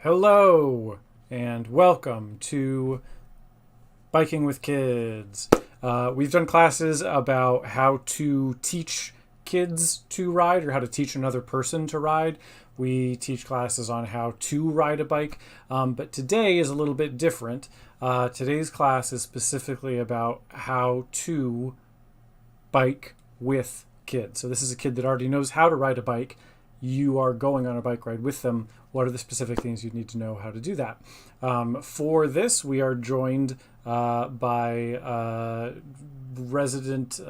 Hello and welcome to Biking with Kids. We've done classes about how to teach kids to ride or how to teach another person to ride. We teach classes on how to ride a bike, but today is a little bit different. Today's class is specifically about how to bike with kids. So this is a kid that already knows how to ride a bike. You are going on a bike ride with them. What are the specific things you need to know how to do that? For this, we are joined by resident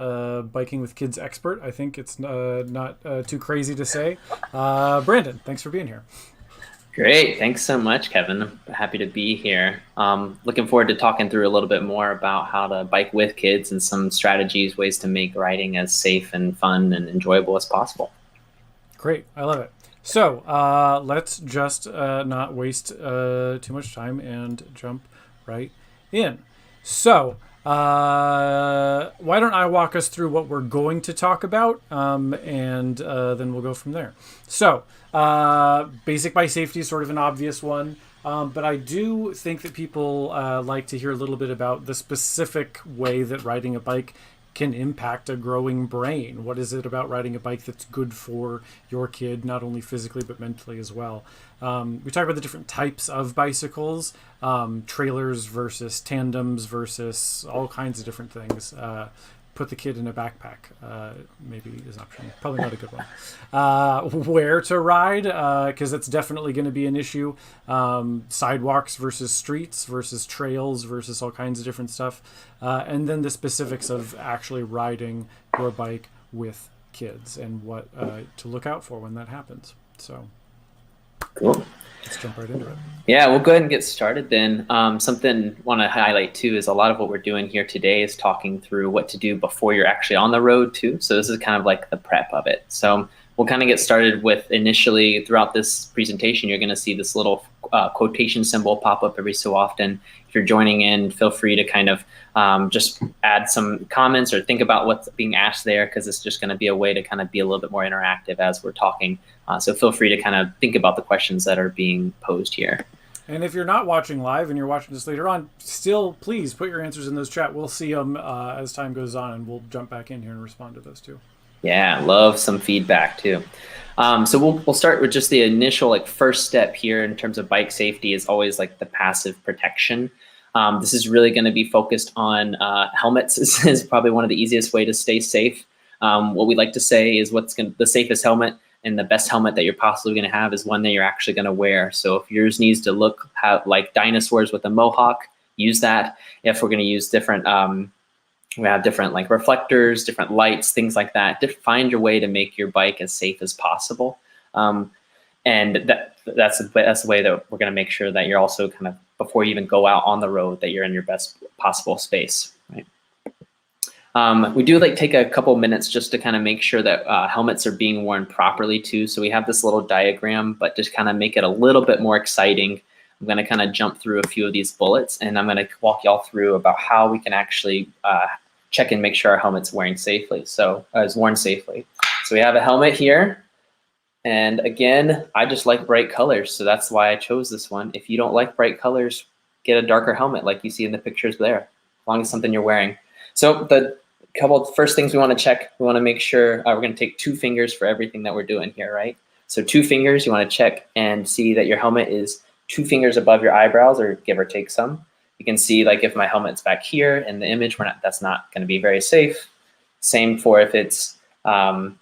Biking with Kids expert. I think it's not too crazy to say. Brandon, thanks for being here. Great. Thanks so much, Kevin. I'm happy to be here. Looking forward to talking through a little bit more about how to bike with kids and some strategies, ways to make riding as safe and fun and enjoyable as possible. Great. I love it. So let's just not waste too much time and jump right in. So why don't I walk us through what we're going to talk about, and then we'll go from there. So basic bike safety is sort of an obvious one, but I do think that people like to hear a little bit about the specific way that riding a bike can impact a growing brain. What is it about riding a bike that's good for your kid, not only physically but mentally as well? We talk about the different types of bicycles, trailers versus tandems versus all kinds of different things. Put the kid in a backpack, maybe is an option. Probably not a good one. Where to ride, because that's definitely going to be an issue. Sidewalks versus streets versus trails versus all kinds of different stuff. And then the specifics of actually riding your bike with kids and what to look out for when that happens. So cool. Let's jump right into it. Yeah, we'll go ahead and get started then. Something I want to highlight too is a lot of what we're doing here today is talking through what to do before you're actually on the road too. So this is kind of like the prep of it. So we'll kind of get started with initially throughout this presentation, you're going to see this little quotation symbol pop up every so often. If you're joining in, feel free to kind of just add some comments or think about what's being asked there, because it's just going to be a way to kind of be a little bit more interactive as we're talking. So feel free to kind of think about the questions that are being posed here. And if you're not watching live and you're watching this later on, still please put your answers in those chat. We'll see them as time goes on, and we'll jump back in here and respond to those too. Yeah, love some feedback too. So we'll start with just the initial first step here in terms of bike safety is always the passive protection. This is really going to be focused on helmets. This is probably one of the easiest way to stay safe. What we like to say is the safest helmet and the best helmet that you're possibly going to have is one that you're actually going to wear. So if yours needs to look like dinosaurs with a mohawk, use that. If we're going to use different, we have different reflectors, different lights, things like that. Find your way to make your bike as safe as possible. And that's the way that we're going to make sure that you're also kind of, before you even go out on the road, that you're in your best possible space, right? We do take a couple minutes just to kind of make sure that helmets are being worn properly too. So we have this little diagram, but just kind of make it a little bit more exciting. I'm going to kind of jump through a few of these bullets, and I'm going to walk y'all through about how we can actually check and make sure our helmet's wearing safely. So is worn safely. So we have a helmet here. And again, I just like bright colors, so that's why I chose this one. If you don't like bright colors, get a darker helmet like you see in the pictures there, as long as something you're wearing. So the couple of first things we want to check, we want to make sure we're going to take 2 fingers for everything that we're doing here, right? So 2 fingers, you want to check and see that your helmet is 2 fingers above your eyebrows, or give or take some. You can see if my helmet's back here in the image, that's not going to be very safe. Same for if it's going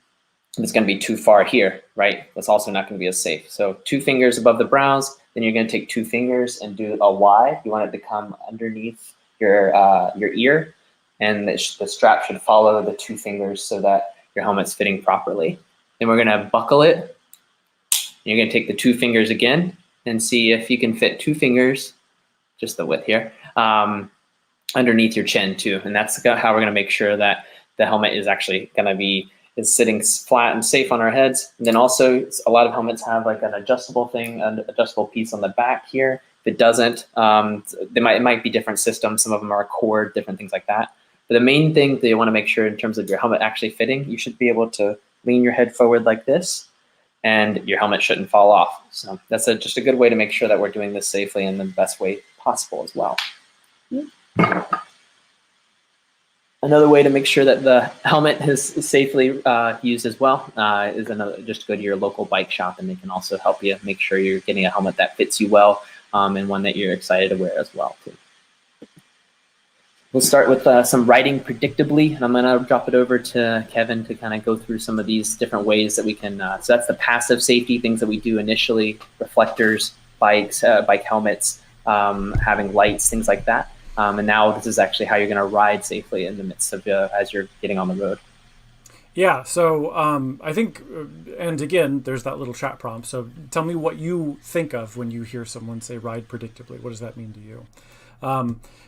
to be too far here, right? That's also not going to be as safe. So 2 fingers above the brows, then you're going to take 2 fingers and do a Y. You want it to come underneath your ear, and the strap should follow the 2 fingers so that your helmet's fitting properly. Then we're going to buckle it. You're going to take the 2 fingers again and see if you can fit 2 fingers, just the width here, underneath your chin too. And that's how we're going to make sure that the helmet is actually going to be sitting flat and safe on our heads. And then also a lot of helmets have an adjustable thing, an adjustable piece on the back here. If it doesn't, it might be different systems. Some of them are a cord, different things like that. But the main thing that you want to make sure in terms of your helmet actually fitting, you should be able to lean your head forward like this and your helmet shouldn't fall off. So that's just a good way to make sure that we're doing this safely in the best way possible as well. Another way to make sure that the helmet is safely used as well is just go to your local bike shop, and they can also help you make sure you're getting a helmet that fits you well, and one that you're excited to wear as well too. We'll start with some riding predictably, and I'm going to drop it over to Kevin to kind of go through some of these different ways that we can, so that's the passive safety, things that we do initially, reflectors, bikes, bike helmets, having lights, things like that. And now this is actually how you're going to ride safely in the midst of as you're getting on the road. Yeah, so I think, and again, there's that little chat prompt. So tell me what you think of when you hear someone say ride predictably. What does that mean to you?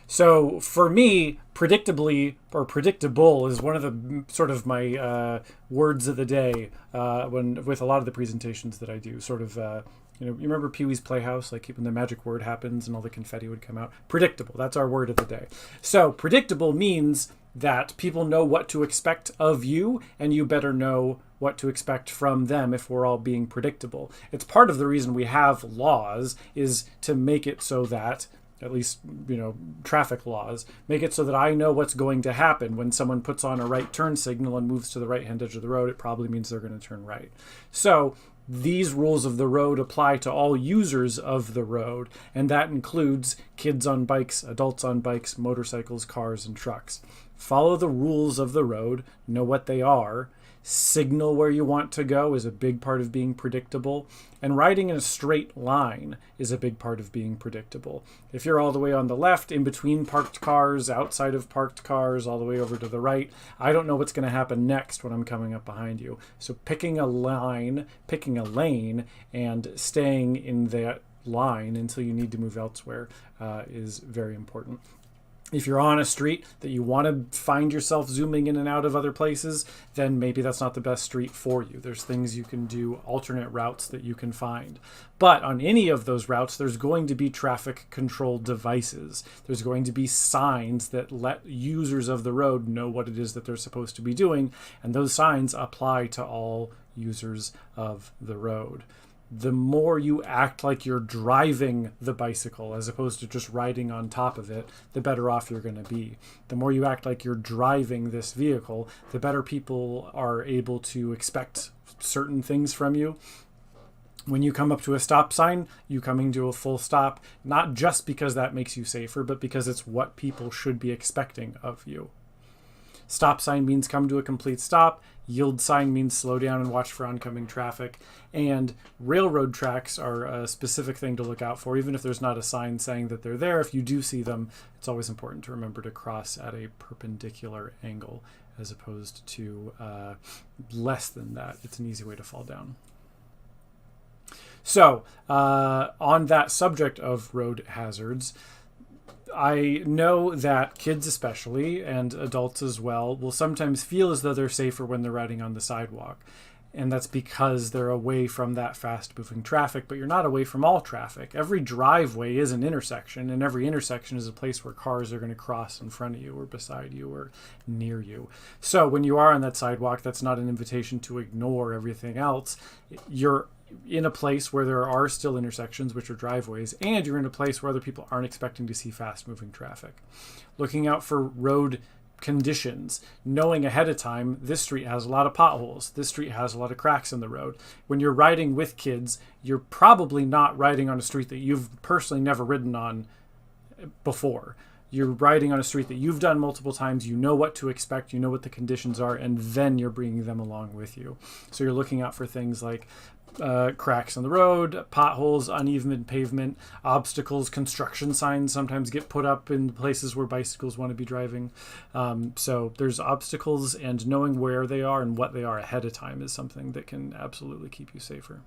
So for me, predictably or predictable is one of the sort of my words of the day with a lot of the presentations that I do. Sort of, you remember Pee-wee's Playhouse, like when the magic word happens and all the confetti would come out? Predictable, that's our word of the day. So predictable means that people know what to expect of you, and you better know what to expect from them if we're all being predictable. It's part of the reason we have laws, is to make it so that, at least, traffic laws, make it so that I know what's going to happen. When someone puts on a right turn signal and moves to the right-hand edge of the road, it probably means they're going to turn right. So these rules of the road apply to all users of the road, and that includes kids on bikes, adults on bikes, motorcycles, cars, and trucks. Follow the rules of the road, know what they are. Signal where you want to go is a big part of being predictable, and riding in a straight line is a big part of being predictable. If you're all the way on the left, in between parked cars, outside of parked cars, all the way over to the right, I don't know what's going to happen next when I'm coming up behind you. So picking a line, picking a lane, and staying in that line until you need to move elsewhere is very important. If you're on a street that you want to find yourself zooming in and out of other places, then maybe that's not the best street for you. There's things you can do, alternate routes that you can find. But on any of those routes, there's going to be traffic control devices. There's going to be signs that let users of the road know what it is that they're supposed to be doing, and those signs apply to all users of the road. The more you act like you're driving the bicycle as opposed to just riding on top of it, the better off you're going to be. The more you act like you're driving this vehicle, the better people are able to expect certain things from you. When you come up to a stop sign, you coming to a full stop, not just because that makes you safer, but because it's what people should be expecting of you. Stop sign means come to a complete stop. Yield sign means slow down and watch for oncoming traffic. And railroad tracks are a specific thing to look out for. Even if there's not a sign saying that they're there, if you do see them, it's always important to remember to cross at a perpendicular angle as opposed to less than that. It's an easy way to fall down. So on that subject of road hazards, I know that kids especially, and adults as well, will sometimes feel as though they're safer when they're riding on the sidewalk. And that's because they're away from that fast-moving traffic, but you're not away from all traffic. Every driveway is an intersection, and every intersection is a place where cars are going to cross in front of you or beside you or near you. So when you are on that sidewalk, that's not an invitation to ignore everything else. You're in a place where there are still intersections, which are driveways, and you're in a place where other people aren't expecting to see fast-moving traffic. Looking out for road conditions, knowing ahead of time, this street has a lot of potholes, this street has a lot of cracks in the road. When you're riding with kids, you're probably not riding on a street that you've personally never ridden on before. You're riding on a street that you've done multiple times, you know what to expect, you know what the conditions are, and then you're bringing them along with you. So you're looking out for things like cracks in the road, potholes, uneven pavement, obstacles, construction signs sometimes get put up in places where bicycles want to be driving. So there's obstacles, and knowing where they are and what they are ahead of time is something that can absolutely keep you safer.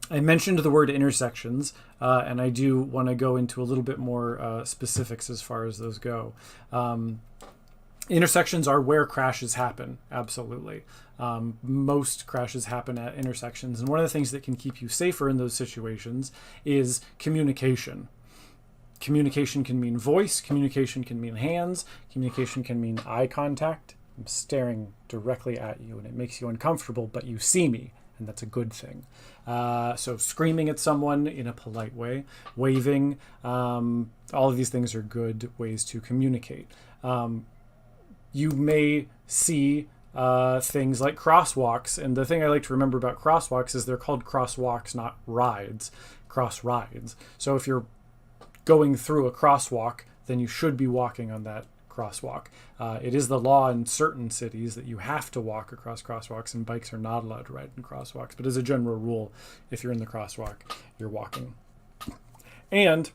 I mentioned the word intersections, and I do want to go into a little bit more specifics as far as those go. Intersections are where crashes happen, absolutely. Most crashes happen at intersections, and one of the things that can keep you safer in those situations is communication. Communication can mean voice, communication can mean hands, communication can mean eye contact. I'm staring directly at you and it makes you uncomfortable, but you see me. and that's a good thing. So screaming at someone in a polite way, waving, all of these things are good ways to communicate. You may see things like crosswalks, and the thing I like to remember about crosswalks is they're called crosswalks, not rides, cross rides. So if you're going through a crosswalk, then you should be walking on that crosswalk. It is the law in certain cities that you have to walk across crosswalks, and bikes are not allowed to ride in crosswalks. But as a general rule, if you're in the crosswalk, you're walking. And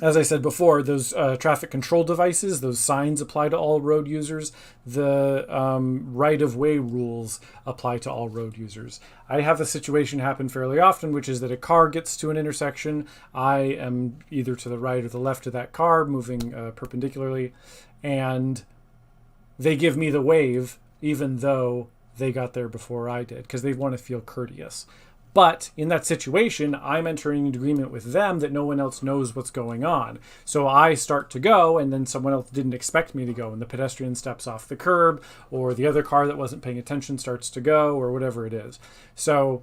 as I said before, those traffic control devices, those signs apply to all road users. The right-of-way rules apply to all road users. I have a situation happen fairly often, which is that a car gets to an intersection. I am either to the right or the left of that car, moving perpendicularly, and they give me the wave, even though they got there before I did, because they want to feel courteous. But in that situation, I'm entering an agreement with them that no one else knows what's going on. So I start to go, and then someone else didn't expect me to go, and the pedestrian steps off the curb, or the other car that wasn't paying attention starts to go, or whatever it is. So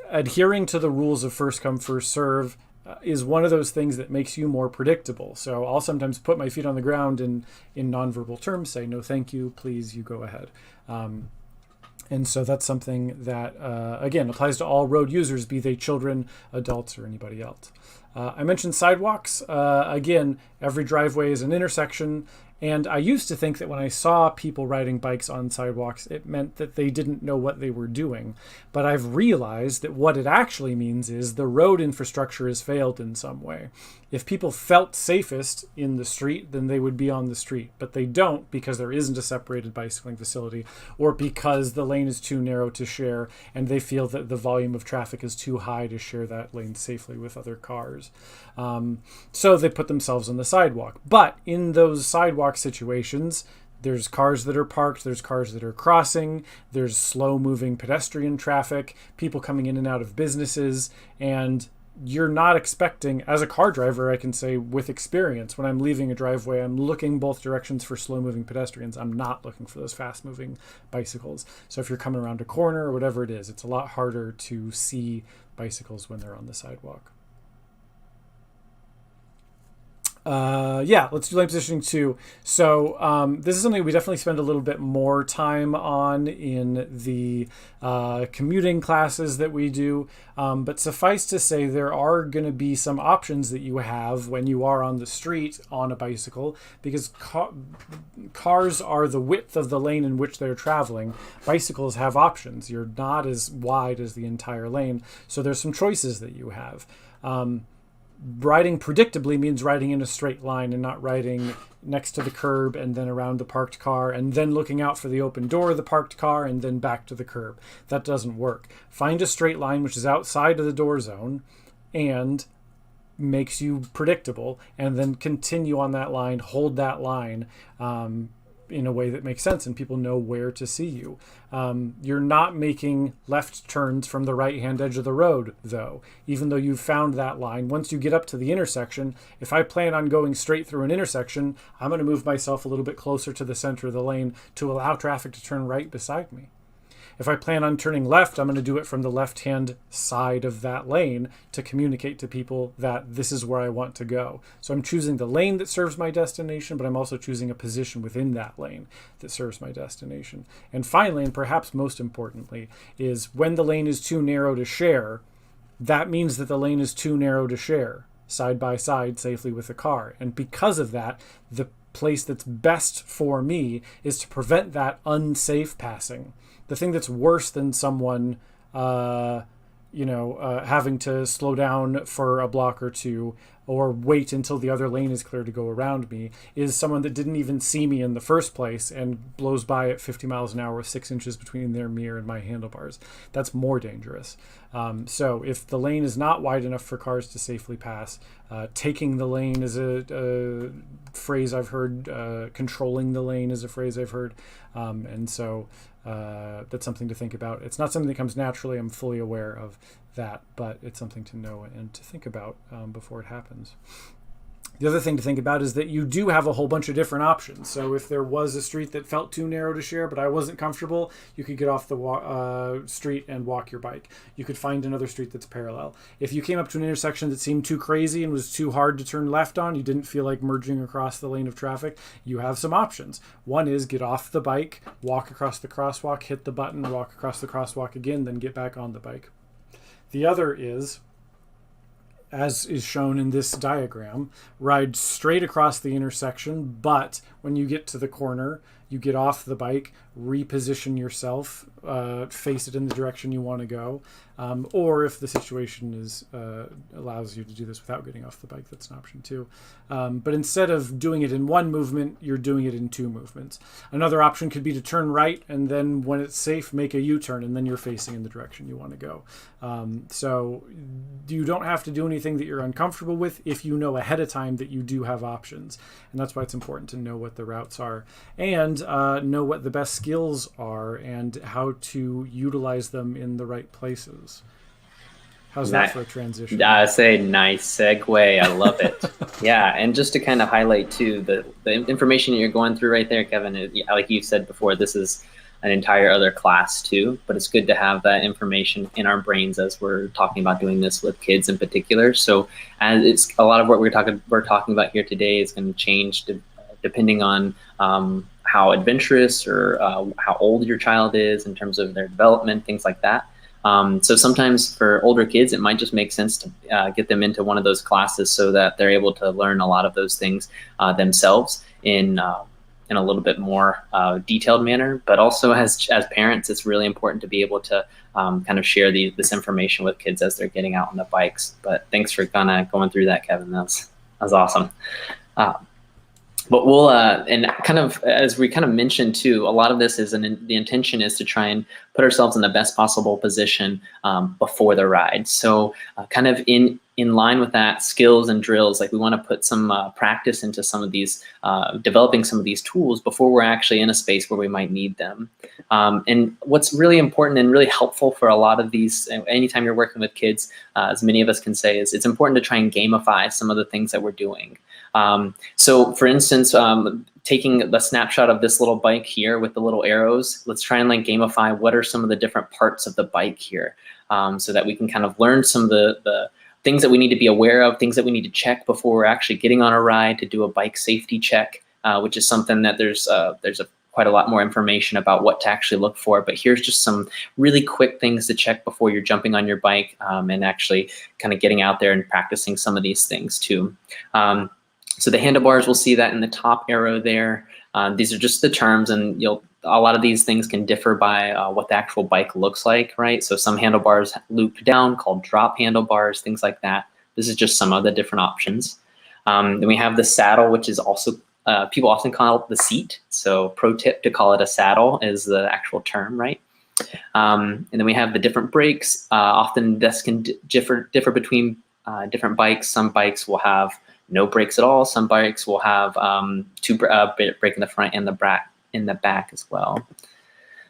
adhering to the rules of first come, first serve is one of those things that makes you more predictable. So I'll sometimes put my feet on the ground and in nonverbal terms say, no, thank you, please, you go ahead. And so that's something that, again, applies to all road users, be they children, adults, or anybody else. I mentioned sidewalks. Again, every driveway is an intersection. And I used to think that when I saw people riding bikes on sidewalks, it meant that they didn't know what they were doing. But I've realized that what it actually means is the road infrastructure has failed in some way. If people felt safest in the street, then they would be on the street. But they don't, because there isn't a separated bicycling facility, or because the lane is too narrow to share, and they feel that the volume of traffic is too high to share that lane safely with other cars. So they put themselves on the sidewalk. But in those sidewalk situations, there's cars that are parked, there's cars that are crossing, there's slow-moving pedestrian traffic, people coming in and out of businesses, and you're not expecting, as a car driver, I can say with experience, when I'm leaving a driveway, I'm looking both directions for slow-moving pedestrians. I'm not looking for those fast-moving bicycles. So if you're coming around a corner or whatever it is, it's a lot harder to see bicycles when they're on the sidewalk. Let's do lane positioning too. So this is something we definitely spend a little bit more time on in the commuting classes that we do. But suffice to say, there are going to be some options that you have when you are on the street on a bicycle, because cars are the width of the lane in which they're traveling. Bicycles have options. You're not as wide as the entire lane. So there's some choices that you have. Riding predictably means riding in a straight line and not riding next to the curb and then around the parked car and then looking out for the open door of the parked car and then back to the curb. That doesn't work. Find a straight line which is outside of the door zone and makes you predictable, and then continue on that line, hold that line in a way that makes sense and people know where to see you. You're not making left turns from the right-hand edge of the road, though. Even though you've found that line, once you get up to the intersection, if I plan on going straight through an intersection, I'm going to move myself a little bit closer to the center of the lane to allow traffic to turn right beside me. If I plan on turning left, I'm going to do it from the left-hand side of that lane to communicate to people that this is where I want to go. So I'm choosing the lane that serves my destination, but I'm also choosing a position within that lane that serves my destination. And finally, and perhaps most importantly, is when the lane is too narrow to share, that means that the lane is too narrow to share side by side safely with a car. And because of that, the place that's best for me is to prevent that unsafe passing. The thing that's worse than someone, having to slow down for a block or two or wait until the other lane is clear to go around me is someone that didn't even see me in the first place and blows by at 50 miles an hour with 6 inches between their mirror and my handlebars. That's more dangerous. So if the lane is not wide enough for cars to safely pass, taking the lane is a phrase I've heard. Controlling the lane is a phrase I've heard. And so that's something to think about. It's not something that comes naturally. I'm fully aware of that, but it's something to know and to think about before it happens. The other thing to think about is that you do have a whole bunch of different options. So if there was a street that felt too narrow to share, but I wasn't comfortable, you could get off the street and walk your bike. You could find another street that's parallel. If you came up to an intersection that seemed too crazy and was too hard to turn left on, you didn't feel like merging across the lane of traffic, you have some options. One is get off the bike, walk across the crosswalk, hit the button, walk across the crosswalk again, then get back on the bike. The other is, as is shown in this diagram, ride straight across the intersection, but when you get to the corner, you get off the bike, reposition yourself, face it in the direction you want to go, or if the situation is allows you to do this without getting off the bike, that's an option too. But instead of doing it in one movement, you're doing it in two movements. Another option could be to turn right, and then when it's safe, make a U-turn, and then you're facing in the direction you want to go. So you don't have to do anything that you're uncomfortable with if you know ahead of time that you do have options. And that's why it's important to know what the routes are and know what the best skills are and how to utilize them in the right places. How's that for a transition? I say nice segue. I love it. Yeah, and just to kind of highlight too, the information you're going through right there, Kevin, like you said before, this is an entire other class too, but it's good to have that information in our brains as we're talking about doing this with kids in particular. So as it's a lot of what we're talking about here today is going to change depending on how adventurous or how old your child is in terms of their development, things like that. So sometimes for older kids, it might just make sense to get them into one of those classes so that they're able to learn a lot of those things themselves in a little bit more detailed manner. But also as parents, it's really important to be able to kind of share this information with kids as they're getting out on the bikes. But thanks for kind of going through that, Kevin. That was awesome. But we'll, and kind of, as we kind of mentioned too, a lot of this is, the intention is to try and put ourselves in the best possible position before the ride. So kind of in line with that, skills and drills, like we want to put some practice into some of these, developing some of these tools before we're actually in a space where we might need them. And what's really important and really helpful for a lot of these, anytime you're working with kids, as many of us can say, is it's important to try and gamify some of the things that we're doing. So for instance, taking the snapshot of this little bike here with the little arrows, let's try and like gamify what are some of the different parts of the bike here, so that we can kind of learn some of the things that we need to be aware of, things that we need to check before we're actually getting on a ride, to do a bike safety check, which is something that there's quite a lot more information about what to actually look for. But here's just some really quick things to check before you're jumping on your bike, and actually kind of getting out there and practicing some of these things too. So the handlebars, we'll see that in the top arrow there. These are just the terms, and a lot of these things can differ by what the actual bike looks like, right? So some handlebars loop down, called drop handlebars, things like that. This is just some of the different options. Then we have the saddle, which is also, people often call it the seat. So pro tip to call it a saddle is the actual term, right? And then we have the different brakes. Often this can differ between different bikes. Some bikes will have no brakes at all. Some bikes will have two brake in the front and the back as well.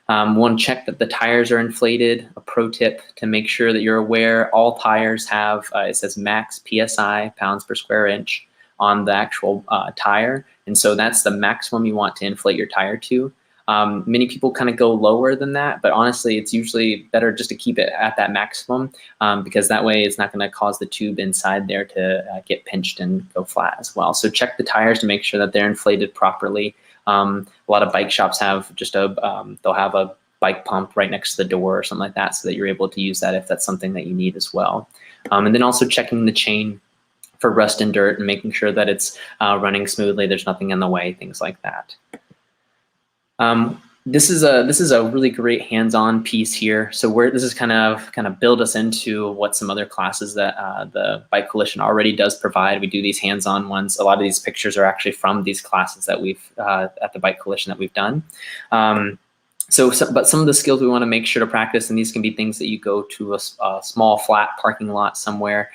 One, check that the tires are inflated. A pro tip to make sure that you're aware, all tires have, it says max PSI, pounds per square inch, on the actual tire. And so that's the maximum you want to inflate your tire to. Many people kind of go lower than that, but honestly, it's usually better just to keep it at that maximum, because that way it's not going to cause the tube inside there to get pinched and go flat as well. So check the tires to make sure that they're inflated properly. A lot of bike shops have just they'll have a bike pump right next to the door or something like that, so that you're able to use that if that's something that you need as well. And then also checking the chain for rust and dirt and making sure that it's running smoothly, there's nothing in the way, things like that. This is a really great hands-on piece here. So this is kind of build us into what some other classes that the Bike Coalition already does provide. We do these hands-on ones. A lot of these pictures are actually from these classes that we've at the Bike Coalition that we've done. But some of the skills we want to make sure to practice, and these can be things that you go to a small flat parking lot somewhere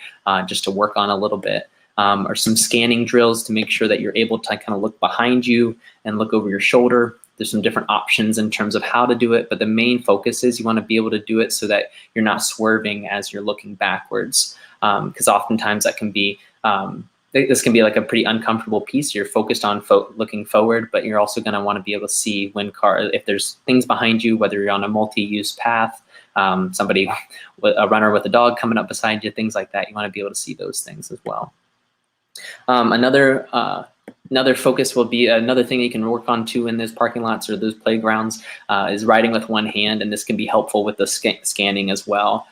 just to work on a little bit. Or some scanning drills to make sure that you're able to kind of look behind you and look over your shoulder. There's some different options in terms of how to do it, but the main focus is you want to be able to do it so that you're not swerving as you're looking backwards, because oftentimes that can be this can be like a pretty uncomfortable piece. You're focused on looking forward, but you're also going to want to be able to see if there's things behind you, whether you're on a multi-use path, somebody, a runner with a dog coming up beside you, things like that. You want to be able to see those things as well. Another focus will be another thing that you can work on too in those parking lots or those playgrounds is riding with one hand, and this can be helpful with the scanning as well.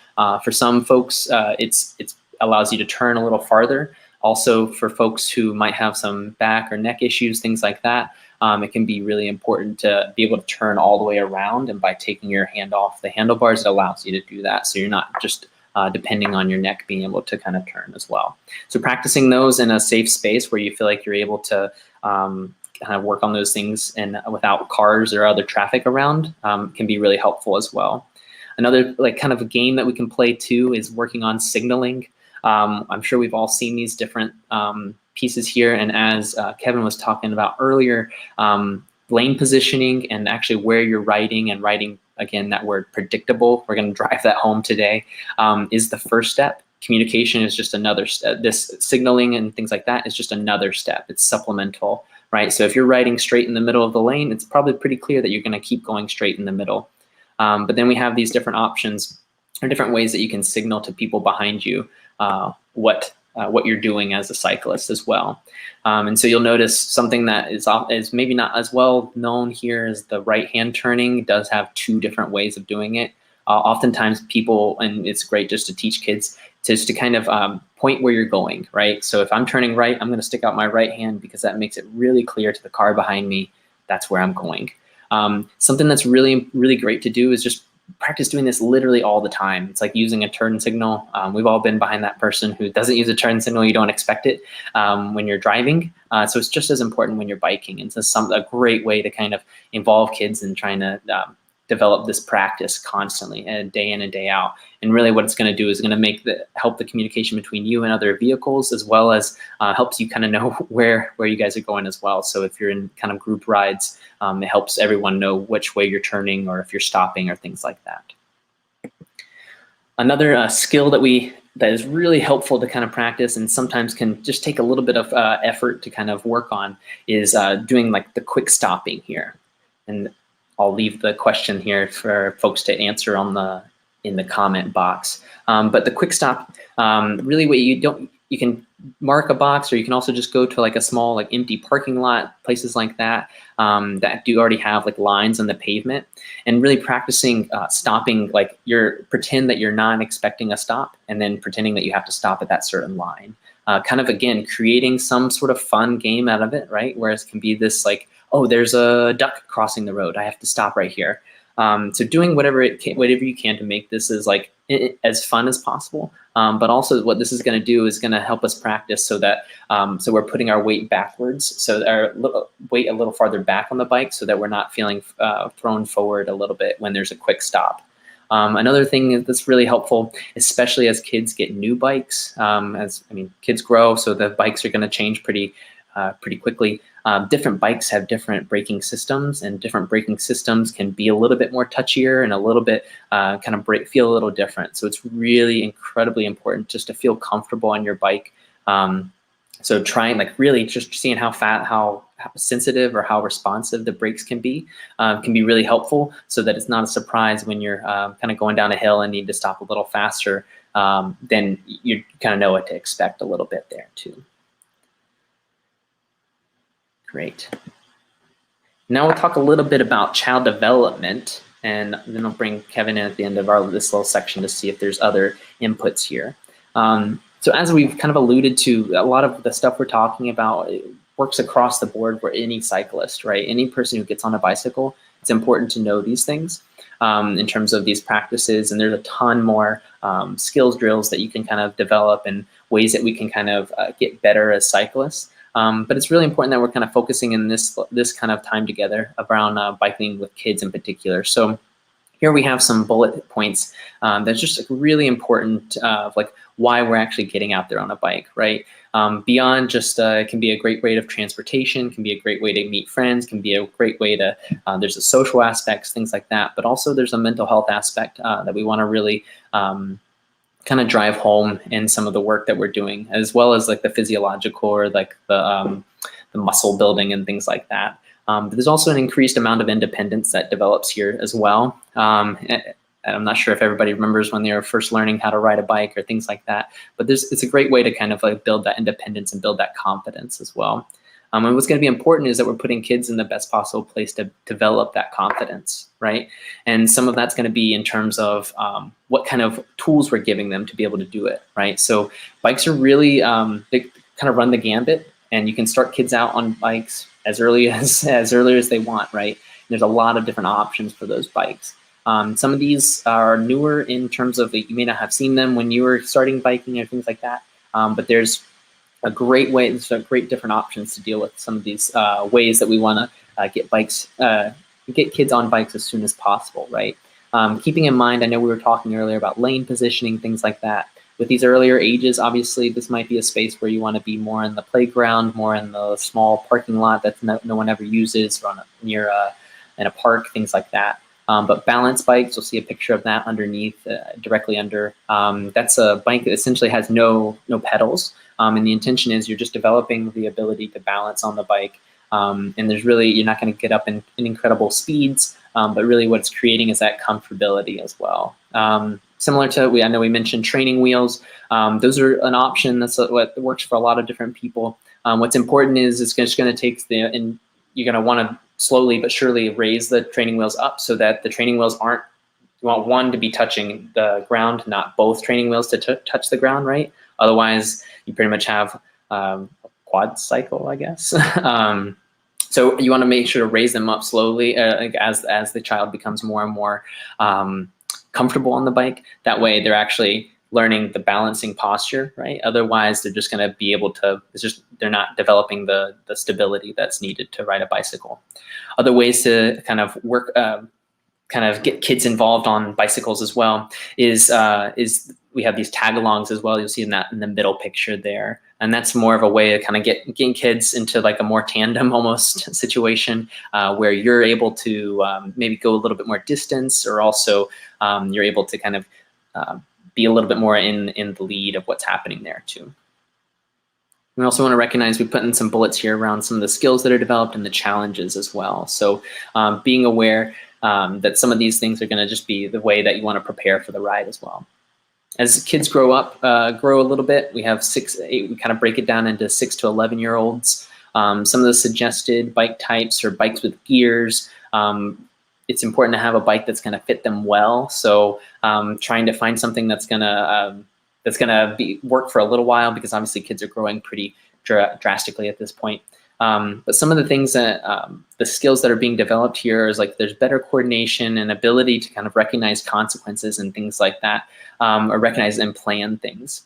For some folks, it's allows you to turn a little farther. Also, for folks who might have some back or neck issues, things like that, it can be really important to be able to turn all the way around. And by taking your hand off the handlebars, it allows you to do that. So you're not just depending on your neck being able to kind of turn as well. So practicing those in a safe space where you feel like you're able to kind of work on those things and without cars or other traffic around can be really helpful as well. Another like kind of a game that we can play too is working on signaling. I'm sure we've all seen these different pieces here, and as Kevin was talking about earlier, lane positioning and actually where you're riding, and riding, again, that word predictable, we're going to drive that home today, is the first step. Communication is just another step. This signaling and things like that is just another step. It's supplemental, right? So if you're riding straight in the middle of the lane, it's probably pretty clear that you're going to keep going straight in the middle. But then we have these different options or different ways that you can signal to people behind you what you're doing as a cyclist as well. And so you'll notice something that is maybe not as well known here as the right hand turning. It does have two different ways of doing it. Oftentimes people, and it's great just to teach kids to kind of point where you're going, right? So if I'm turning right, I'm going to stick out my right hand because that makes it really clear to the car behind me that's where I'm going. Something that's really, really great to do is just practice doing this literally all the time. It's like using a turn signal. We've all been behind that person who doesn't use a turn signal. You don't expect it when you're driving. So it's just as important when you're biking. And it's a great way to kind of involve kids in trying to develop this practice constantly and day in and day out. And really what it's going to do is going to help the communication between you and other vehicles, as well as helps you kind of know where you guys are going as well. So if you're in kind of group rides, it helps everyone know which way you're turning or if you're stopping or things like that. Another skill that is really helpful to kind of practice and sometimes can just take a little bit of effort to kind of work on is doing like the quick stopping here. And I'll leave the question here for folks to answer in the comment box. But the quick stop, really what you can mark a box, or you can also just go to like a small like empty parking lot, places like that, that do already have like lines on the pavement, and really practicing stopping, like pretend that you're not expecting a stop and then pretending that you have to stop at that certain line. Kind of, again, creating some sort of fun game out of it, right? Whereas it can be this like, oh, there's a duck crossing the road, I have to stop right here. So doing whatever you can to make this as fun as possible. But also what this is going to do is going to help us practice so that so we're putting our weight backwards, so our weight a little farther back on the bike, so that we're not feeling thrown forward a little bit when there's a quick stop. Another thing that's really helpful, especially as kids get new bikes, kids grow, so the bikes are going to change pretty quickly. Different bikes have different braking systems, and different braking systems can be a little bit more touchier and a little bit feel a little different. So it's really incredibly important just to feel comfortable on your bike. So trying really just seeing how sensitive or how responsive the brakes can be really helpful, so that it's not a surprise when you're kind of going down a hill and need to stop a little faster. Then you kind of know what to expect a little bit there too. Great. Now we'll talk a little bit about child development, and then I'll bring Kevin in at the end of this little section to see if there's other inputs here. So as we've kind of alluded to, a lot of the stuff we're talking about works across the board for any cyclist, right? Any person who gets on a bicycle, it's important to know these things in terms of these practices, and there's a ton more skills drills that you can kind of develop and ways that we can kind of get better as cyclists. But it's really important that we're kind of focusing in this kind of time together around biking with kids in particular. So here we have some bullet points that's just really important of like why we're actually getting out there on a bike, right? Beyond just it can be a great way of transportation, can be a great way to meet friends, can be a great way to, there's a social aspects, things like that, but also there's a mental health aspect that we want to really kind of drive home in some of the work that we're doing, as well as like the physiological or like the muscle building and things like that. But there's also an increased amount of independence that develops here as well. And I'm not sure if everybody remembers when they were first learning how to ride a bike or things like that, but it's a great way to kind of like build that independence and build that confidence as well. And what's going to be important is that we're putting kids in the best possible place to develop that confidence, right? And some of that's going to be in terms of what kind of tools we're giving them to be able to do it, right? So bikes are really, they kind of run the gambit, and you can start kids out on bikes as early as they want, right? And there's a lot of different options for those bikes. Some of these are newer in terms of you may not have seen them when you were starting biking or things like that, but there's a great way, there's a great different options to deal with some of these ways that we want to get kids on bikes as soon as possible, right? Keeping in mind, I know we were talking earlier about lane positioning, things like that. With these earlier ages, obviously, this might be a space where you want to be more in the playground, more in the small parking lot that no one ever uses, or near in a park, things like that. But balance bikes, you'll see a picture of that underneath, directly under. That's a bike that essentially has no pedals. And the intention is you're just developing the ability to balance on the bike. And you're not going to get up in incredible speeds, but really what it's creating is that comfortability as well. Similar to, I know we mentioned training wheels. Those are an option. That's what works for a lot of different people. What's important is it's just going to take and you're going to want to slowly but surely raise the training wheels up so that the training wheels you want one to be touching the ground, not both training wheels to touch the ground, right? Otherwise, you pretty much have a quad cycle, I guess. So you want to make sure to raise them up slowly as the child becomes more and more comfortable on the bike. That way they're actually learning the balancing posture, right? Otherwise, they're just going to be able to, they're not developing the stability that's needed to ride a bicycle. Other ways to kind of work, kind of get kids involved on bicycles as well is we have these tag-alongs as well. You'll see in the middle picture there. And that's more of a way of kind of getting kids into like a more tandem almost situation where you're able to maybe go a little bit more distance, or also you're able to kind of be a little bit more in the lead of what's happening there too. We also want to recognize we put in some bullets here around some of the skills that are developed and the challenges as well. So being aware that some of these things are going to just be the way that you want to prepare for the ride as well. As kids grow a little bit, we have 6, 8, we kind of break it down into 6 to 11-year-olds. Some of the suggested bike types are bikes with gears. It's important to have a bike that's going to fit them well. So trying to find something that's going to work for a little while, because obviously kids are growing pretty drastically at this point. But some of the things that the skills that are being developed here is like there's better coordination and ability to kind of recognize consequences and things like that, or recognize and plan things.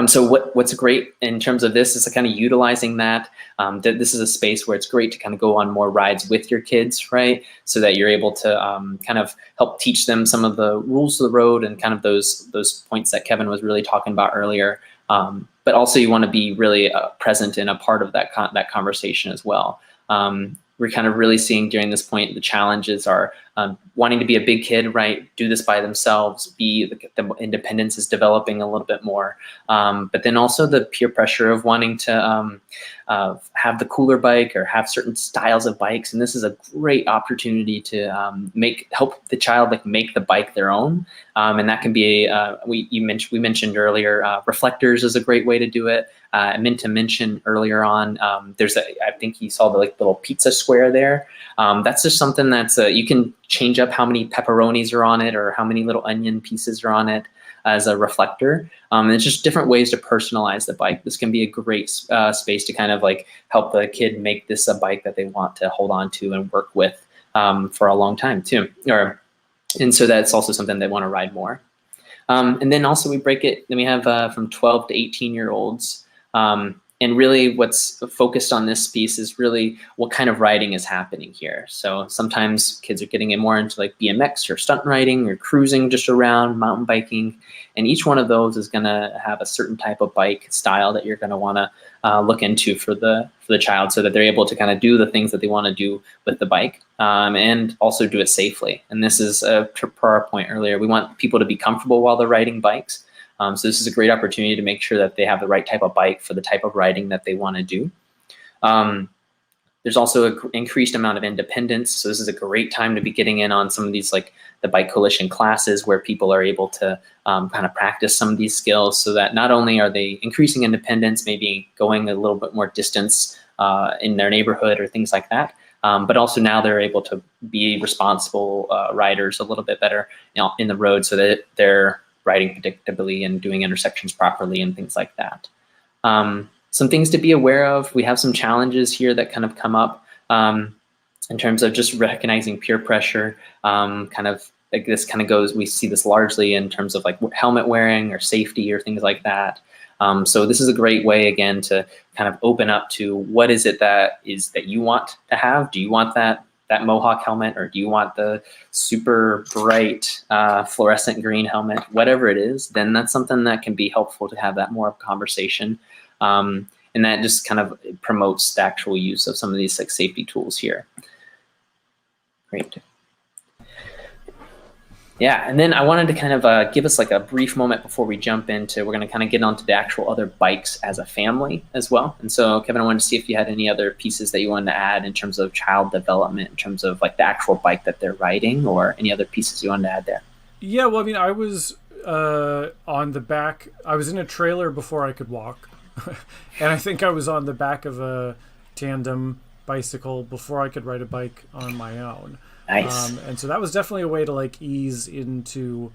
So what's great in terms of this is kind of utilizing that. This is a space where it's great to kind of go on more rides with your kids, right? So that you're able to kind of help teach them some of the rules of the road and kind of those points that Kevin was really talking about earlier. But also you want to be really present in a part of that conversation as well. We're kind of really seeing during this point, the challenges are wanting to be a big kid, right? Do this by themselves, the independence is developing a little bit more. But then also the peer pressure of wanting to have the cooler bike or have certain styles of bikes. And this is a great opportunity to help the child make the bike their own. And that can be, we mentioned earlier, reflectors is a great way to do it. I meant to mention earlier on, I think you saw the little pizza square there. That's just something that's, you can change up how many pepperonis are on it or how many little onion pieces are on it as a reflector. And it's just different ways to personalize the bike. This can be a great space to kind of help the kid make this a bike that they want to hold on to and work with for a long time too. And so that's also something they want to ride more. And then also then we have from 12 to 18-year-olds. And really what's focused on this piece is really what kind of riding is happening here. So sometimes kids are getting more into BMX or stunt riding or cruising just around, mountain biking. And each one of those is going to have a certain type of bike style that you're going to want to look into for the child, so that they're able to kind of do the things that they want to do with the bike and also do it safely. And this is per our point earlier, we want people to be comfortable while they're riding bikes. So this is a great opportunity to make sure that they have the right type of bike for the type of riding that they want to do. There's also an increased amount of independence. So this is a great time to be getting in on some of these, like the Bike Coalition classes, where people are able to kind of practice some of these skills, so that not only are they increasing independence, maybe going a little bit more distance in their neighborhood or things like that, but also now they're able to be responsible riders a little bit better, in the road, so that they're riding predictably and doing intersections properly and things like that. Some things to be aware of. We have some challenges here that kind of come up in terms of just recognizing peer pressure. Kind of like this kind of goes, we see this largely in terms of like helmet wearing or safety or things like that. So this is a great way, again, to kind of open up to what is it that you want to have. Do you want that Mohawk helmet, or do you want the super bright fluorescent green helmet? Whatever it is, then that's something that can be helpful to have that more of a conversation. And that just kind of promotes the actual use of some of these like safety tools here. Great. Yeah, and then I wanted to kind of give us like a brief moment before we jump into, we're going to kind of get onto the actual other bikes as a family as well. And so, Kevin, I wanted to see if you had any other pieces that you wanted to add in terms of child development, in terms of like the actual bike that they're riding, or any other pieces you wanted to add there. Yeah, well, I mean, I was on the back. I was in a trailer before I could walk. And I think I was on the back of a tandem bicycle before I could ride a bike on my own. Nice. And so that was definitely a way to like ease into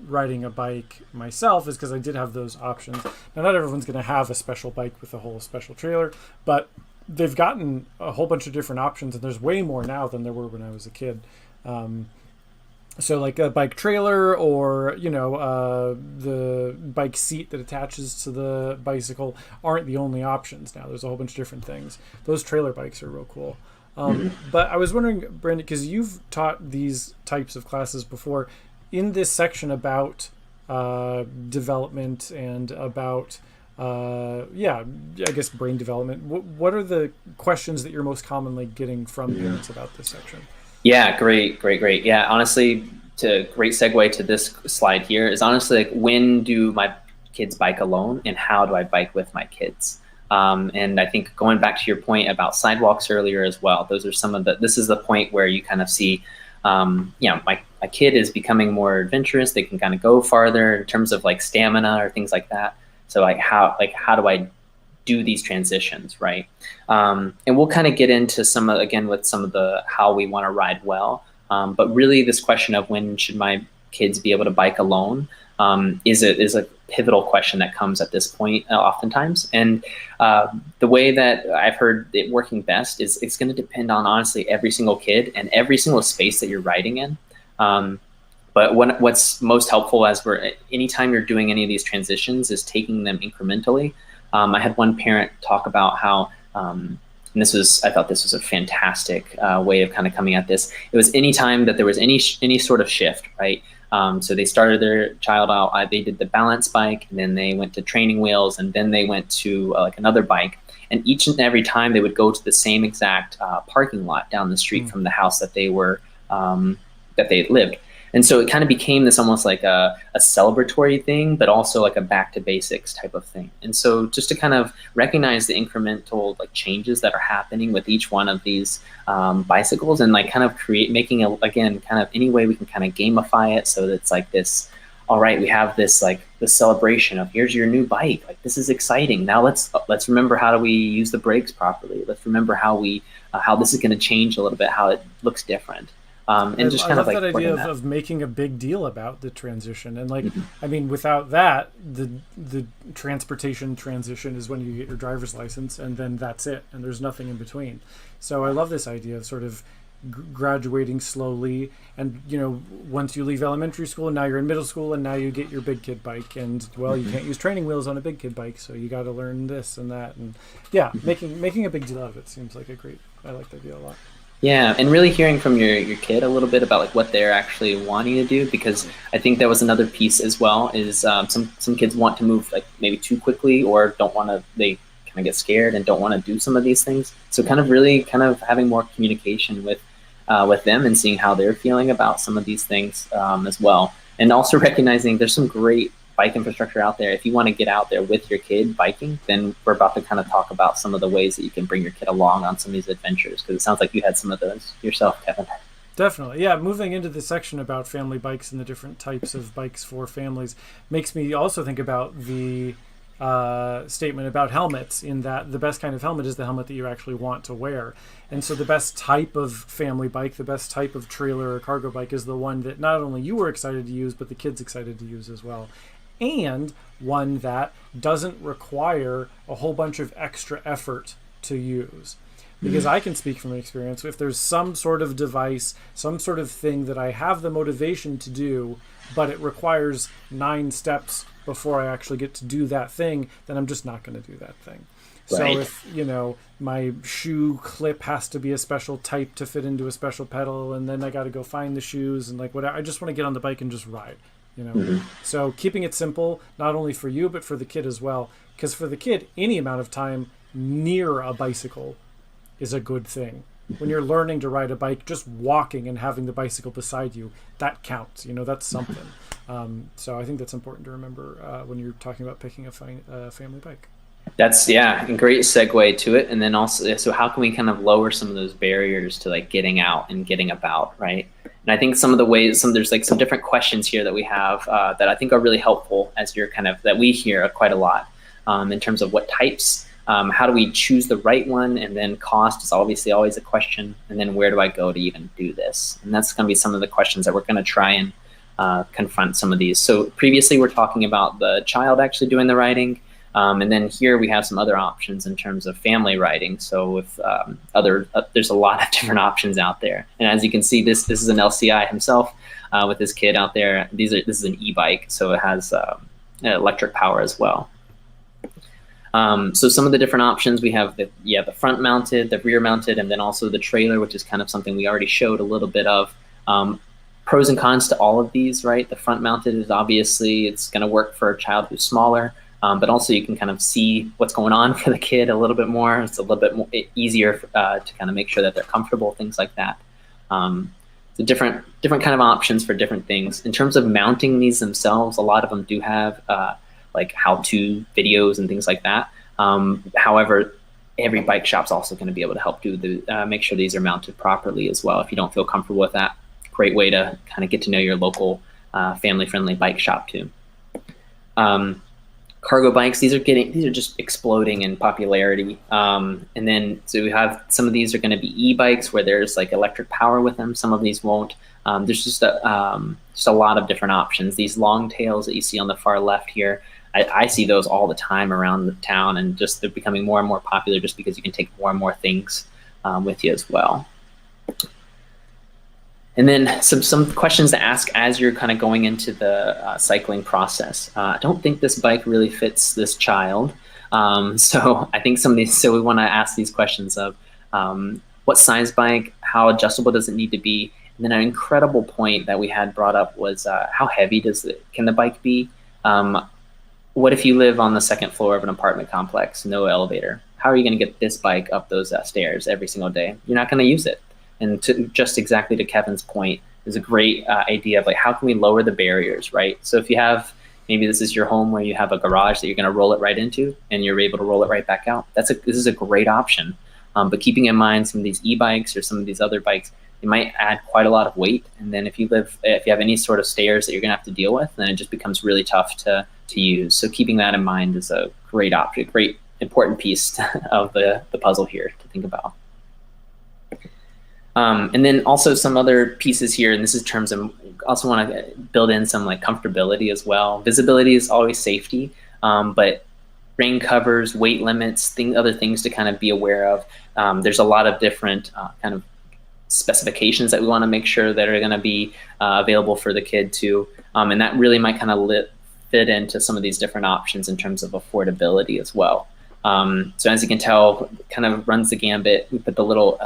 riding a bike myself, is because I did have those options. Now, not everyone's going to have a special bike with a whole special trailer, but they've gotten a whole bunch of different options, and there's way more now than there were when I was a kid. So like a bike trailer, or, the bike seat that attaches to the bicycle aren't the only options now. There's a whole bunch of different things. Those trailer bikes are real cool. But I was wondering, Brandon, because you've taught these types of classes before, in this section about development and about, I guess brain development, what are the questions that you're most commonly getting from parents about this section? Yeah, great. Yeah, honestly, great segue to this slide here is honestly like, when do my kids bike alone, and how do I bike with my kids? And I think going back to your point about sidewalks earlier as well, those are some of this is the point where you kind of see, my kid is becoming more adventurous. They can kind of go farther in terms of like stamina or things like that. So like how do I do these transitions, right? And we'll kind of get into some of the how we want to ride well. But really, this question of when should my kids be able to bike alone is a pivotal question that comes at this point oftentimes. And the way that I've heard it working best is it's going to depend on, honestly, every single kid and every single space that you're riding in. But what's most helpful anytime you're doing any of these transitions is taking them incrementally. I had one parent talk about how, and I thought this was a fantastic way of kind of coming at this. It was any time that there was any sort of shift, right? So they started their child out, they did the balance bike, and then they went to training wheels, and then they went to like another bike. And each and every time they would go to the same exact parking lot down the street from the house that they lived. And so it kind of became this almost like a celebratory thing, but also like a back to basics type of thing. And so just to kind of recognize the incremental like changes that are happening with each one of these bicycles, and like kind of kind of any way we can kind of gamify it, so that it's like this, all right, we have this like the celebration of, here's your new bike, like this is exciting. Now let's remember, how do we use the brakes properly? Let's remember how this is going to change a little bit, how it looks different. And just kind of like that idea of making a big deal about the transition, and like, I mean, without that, the transportation transition is when you get your driver's license, and then that's it, and there's nothing in between. So I love this idea of sort of graduating slowly, and once you leave elementary school, now you're in middle school, and now you get your big kid bike, and well, you can't use training wheels on a big kid bike, so you got to learn this and that, and making a big deal out of it seems like I like that idea a lot. Yeah, and really hearing from your kid a little bit about like what they're actually wanting to do, because I think that was another piece as well, is some kids want to move like maybe too quickly, or they kind of get scared and don't want to do some of these things. So kind of really kind of having more communication with them, and seeing how they're feeling about some of these things as well. And also recognizing there's some great bike infrastructure out there. If you want to get out there with your kid biking, then we're about to kind of talk about some of the ways that you can bring your kid along on some of these adventures, because it sounds like you had some of those yourself, Kevin. Definitely. Yeah, moving into the section about family bikes and the different types of bikes for families makes me also think about the statement about helmets, in that the best kind of helmet is the helmet that you actually want to wear. And so the best type of family bike, the best type of trailer or cargo bike is the one that not only you were excited to use, but the kids excited to use as well. And one that doesn't require a whole bunch of extra effort to use. Because I can speak from experience, if there's some sort of device, some sort of thing that I have the motivation to do, but it requires 9 steps before I actually get to do that thing, then I'm just not going to do that thing. Right. So if, you know, my shoe clip has to be a special type to fit into a special pedal, and then I got to go find the shoes and like whatever, I just want to get on the bike and just ride, you know. So keeping it simple, not only for you, but for the kid as well. Because for the kid, any amount of time near a bicycle is a good thing. When you're learning to ride a bike, just walking and having the bicycle beside you, that counts. You know, that's something. So I think that's important to remember when you're talking about picking a family bike. That's, yeah, a great segue to it. And then also, so how can we kind of lower some of those barriers to like getting out and getting about, right? And I think some of the ways, there's like some different questions here that we have that I think are really helpful as you're kind of, that we hear quite a lot in terms of what types. How do we choose the right one? And then cost is obviously always a question. And then where do I go to even do this? And that's going to be some of the questions that we're going to try and confront some of these. So previously we're talking about the child actually doing the riding. And then here we have some other options in terms of family riding. So with there's a lot of different options out there. And as you can see, this is an LCI himself with his kid out there. This is an e-bike, so it has electric power as well. So some of the different options we have, the front mounted, the rear mounted, and then also the trailer, which is kind of something we already showed a little bit of. Pros and cons to all of these, right? The front mounted is obviously, it's going to work for a child who's smaller, but also you can kind of see what's going on for the kid a little bit more. It's a little bit more easier to kind of make sure that they're comfortable, things like that. So different kind of options for different things. In terms of mounting these themselves, a lot of them do have like how-to videos and things like that. However, every bike shop's also going to be able to help do make sure these are mounted properly as well. If you don't feel comfortable with that, great way to kind of get to know your local family-friendly bike shop too. Cargo bikes, these are just exploding in popularity. And then so we have some of these are going to be e-bikes where there's like electric power with them. Some of these won't. There's just a lot of different options. These long tails that you see on the far left here, I see those all the time around the town, and just they're becoming more and more popular just because you can take more and more things with you as well. And then some questions to ask as you're kind of going into the cycling process. I don't think this bike really fits this child. So I think some of these, so we want to ask these questions of what size bike, how adjustable does it need to be? And then an incredible point that we had brought up was how heavy can the bike be? What if you live on the second floor of an apartment complex, no elevator? How are you going to get this bike up those stairs every single day? You're not going to use it. And just exactly to Kevin's point, is a great idea of like, how can we lower the barriers, right? So if you have, maybe this is your home where you have a garage that you're going to roll it right into and you're able to roll it right back out. This is a great option. But keeping in mind some of these e-bikes or some of these other bikes, it might add quite a lot of weight. And then if you have any sort of stairs that you're going to have to deal with, then it just becomes really tough to use. So keeping that in mind is a great option, a great important piece of the puzzle here to think about. And then also some other pieces here, and this is in terms of, also want to build in some like comfortability as well. Visibility is always safety, but rain covers, weight limits, other things to kind of be aware of. There's a lot of different kind of specifications that we want to make sure that are going to be available for the kid too. And that really might kind of fit into some of these different options in terms of affordability as well. So as you can tell, kind of runs the gambit. We put the little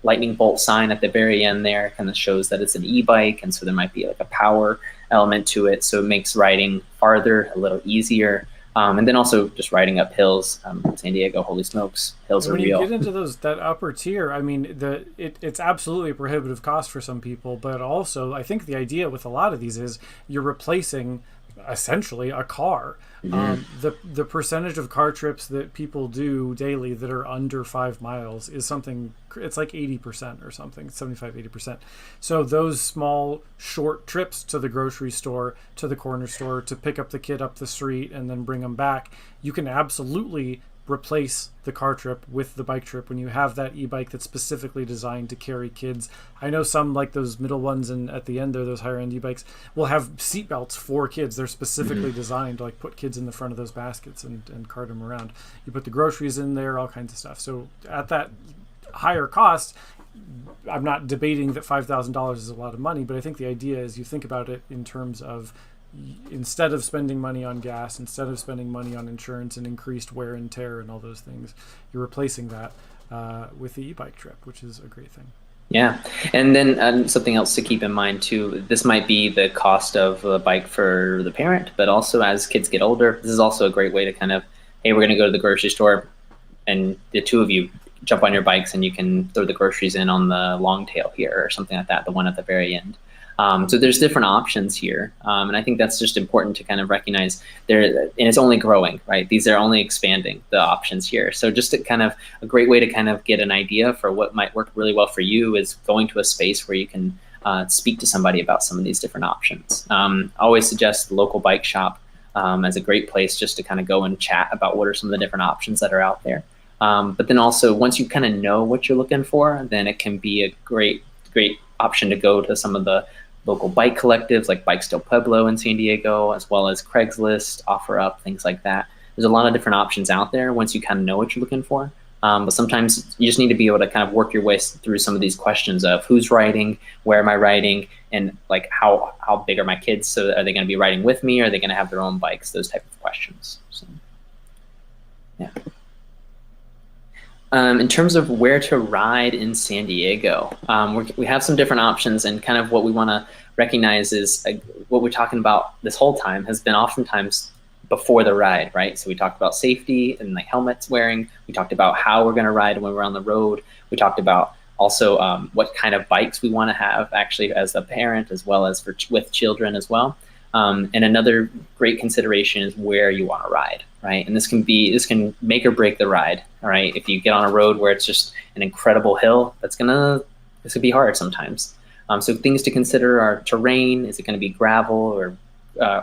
lightning bolt sign at the very end there, kind of shows that it's an e-bike, and so there might be like a power element to it, so it makes riding farther a little easier. And then also just riding up hills. San Diego, holy smokes, hills are real. When you get into that upper tier, I mean, it's absolutely a prohibitive cost for some people, but also I think the idea with a lot of these is you're replacing essentially a car. The percentage of car trips that people do daily that are under 5 miles is something, it's like 80% or something, 75-80%. So those small short trips to the grocery store, to the corner store, to pick up the kid up the street and then bring them back, you can absolutely replace the car trip with the bike trip when you have that e-bike that's specifically designed to carry kids. I know some, like those middle ones and at the end there, those higher end e-bikes will have seat belts for kids. They're specifically designed to like put kids in the front of those baskets and cart them around. You put the groceries in there, all kinds of stuff. So at that higher cost, I'm not debating that $5,000 is a lot of money, but I think the idea is you think about it in terms of, instead of spending money on gas, instead of spending money on insurance and increased wear and tear and all those things, you're replacing that with the e-bike trip, which is a great thing. Yeah. And then something else to keep in mind too, this might be the cost of the bike for the parent, but also as kids get older, this is also a great way to kind of, hey, we're going to go to the grocery store and the two of you jump on your bikes and you can throw the groceries in on the long tail here or something like that, the one at the very end. So there's different options here. And I think that's just important to kind of recognize there, and it's only growing, right? These are only expanding the options here. So just to kind of a great way to kind of get an idea for what might work really well for you is going to a space where you can speak to somebody about some of these different options. I always suggest the local bike shop as a great place just to kind of go and chat about what are some of the different options that are out there. But then also once you kind of know what you're looking for, then it can be a great option to go to some of the local bike collectives like Bikes del Pueblo in San Diego, as well as Craigslist, OfferUp, things like that. There's a lot of different options out there once you kind of know what you're looking for. But sometimes you just need to be able to kind of work your way through some of these questions of who's riding, where am I riding, and like how big are my kids? So are they going to be riding with me? Or are they going to have their own bikes? Those type of questions. So, yeah. In terms of where to ride in San Diego, we have some different options, and kind of what we want to recognize is what we're talking about this whole time has been oftentimes before the ride, right? So we talked about safety and like helmets wearing. We talked about how we're going to ride when we're on the road. We talked about also what kind of bikes we want to have actually as a parent, as well as with children as well. And another great consideration is where you want to ride, right? And this can make or break the ride, all right? If you get on a road where it's just an incredible hill, this could be hard sometimes. So things to consider are terrain. Is it going to be gravel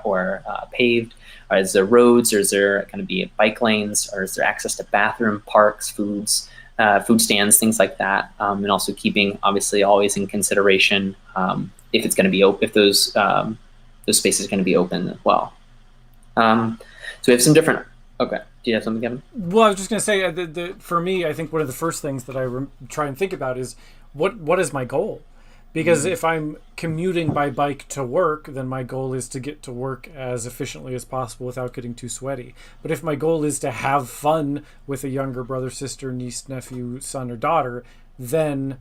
or paved? Or is there roads, or is there going to be bike lanes, or is there access to bathroom, parks, food stands, things like that? And also keeping obviously always in consideration if it's going to be open, if those spaces are going to be open as well. So we have some different. Okay, do you have something, Kevin? Well, I was just going to say for me, I think one of the first things that I try and think about is what is my goal? Because if I'm commuting by bike to work, then my goal is to get to work as efficiently as possible without getting too sweaty. But if my goal is to have fun with a younger brother, sister, niece, nephew, son, or daughter, then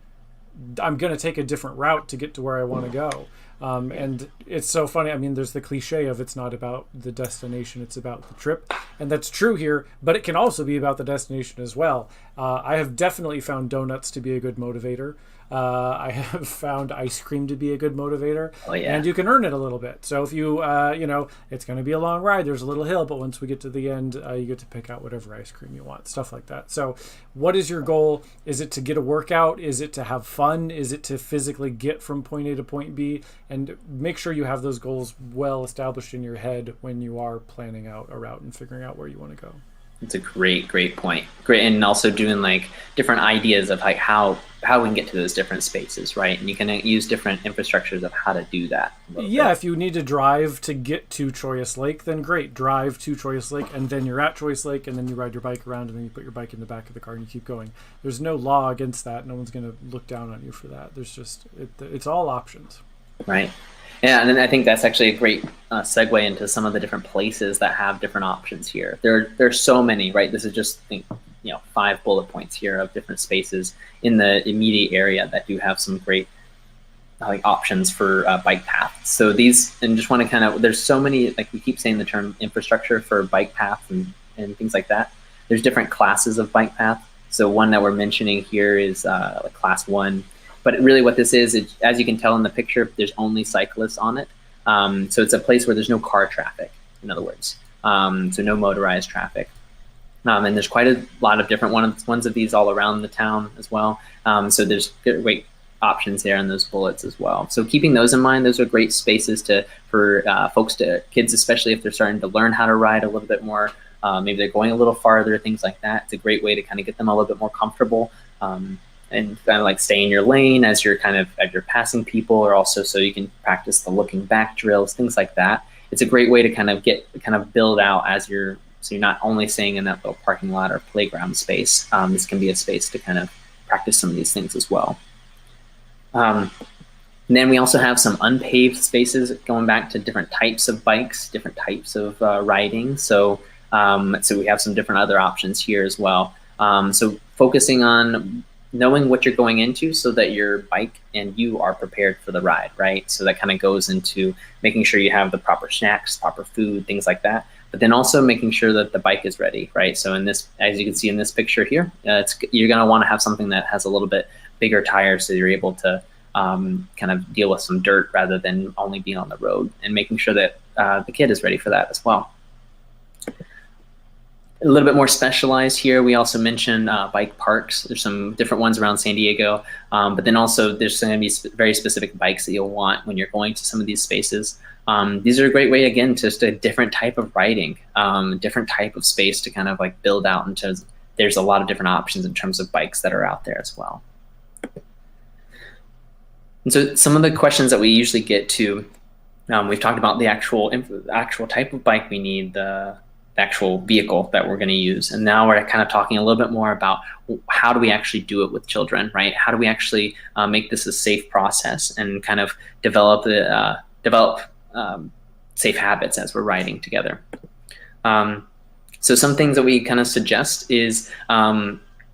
I'm going to take a different route to get to where I want to go. And it's so funny. I mean, there's the cliche of it's not about the destination, it's about the trip. And that's true here, but it can also be about the destination as well. I have definitely found donuts to be a good motivator. I have found ice cream to be a good motivator. Oh, yeah. And you can earn it a little bit. So if you, it's going to be a long ride. There's a little hill, but once we get to the end, you get to pick out whatever ice cream you want, stuff like that. So what is your goal? Is it to get a workout? Is it to have fun? Is it to physically get from point A to point B? And make sure you have those goals well established in your head when you are planning out a route and figuring out where you want to go. It's a great point. Great. And also doing like different ideas of like how we can get to those different spaces, right? And you can use different infrastructures of how to do that. Yeah, if you need to drive to get to Choice Lake, then great. Drive to Choice Lake, and then you're at Choice Lake, and then you ride your bike around, and then you put your bike in the back of the car and you keep going. There's no law against that. No one's going to look down on you for that. There's just, it's all options. Right. Yeah, and then I think that's actually a great segue into some of the different places that have different options here. There's so many, right? This is just 5 bullet points here of different spaces in the immediate area that do have some great options for bike paths. So these, and just want to there's so many, like we keep saying the term infrastructure for bike paths and things like that. There's different classes of bike path. So one that we're mentioning here is class 1. But really what this is, as you can tell in the picture, there's only cyclists on it. So it's a place where there's no car traffic, in other words. So no motorized traffic. And there's quite a lot of different ones of these all around the town as well. So there's great options there in those bullets as well. So keeping those in mind, those are great spaces for kids, especially if they're starting to learn how to ride a little bit more. Maybe they're going a little farther, things like that. It's a great way to kind of get them a little bit more comfortable and kind of like stay in your lane as you're passing people, or also so you can practice the looking back drills, things like that. It's a great way to kind of build out so you're not only staying in that little parking lot or playground space. This can be a space to kind of practice some of these things as well. And then we also have some unpaved spaces, going back to different types of bikes, different types of riding. So we have some different other options here as well. So focusing on knowing what you're going into so that your bike and you are prepared for the ride, right? So that kind of goes into making sure you have the proper snacks, proper food, things like that. But then also making sure that the bike is ready, right? So as you can see in this picture here, you're going to want to have something that has a little bit bigger tires so you're able to kind of deal with some dirt rather than only being on the road, and making sure that the kid is ready for that as well. A little bit more specialized here, we also mentioned bike parks. There's some different ones around San Diego, but then also there's going to be very specific bikes that you'll want when you're going to some of these spaces. These are a great way, again, just a different type of riding, different type of space to kind of like build out into. There's a lot of different options in terms of bikes that are out there as well. And so some of the questions that we usually get to, we've talked about the actual type of bike we need, the actual vehicle that we're going to use. And now we're kind of talking a little bit more about how do we actually do it with children, right? How do we actually make this a safe process and kind of develop safe habits as we're riding together. So some things that we kind of suggest is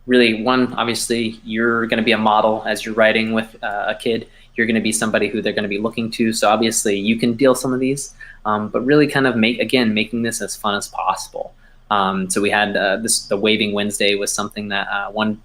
really, one, obviously you're going to be a model as you're riding with a kid. You're going to be somebody who they're going to be looking to. So obviously you can deal some of these, but really kind of making this as fun as possible. So we had the Waving Wednesday was something that one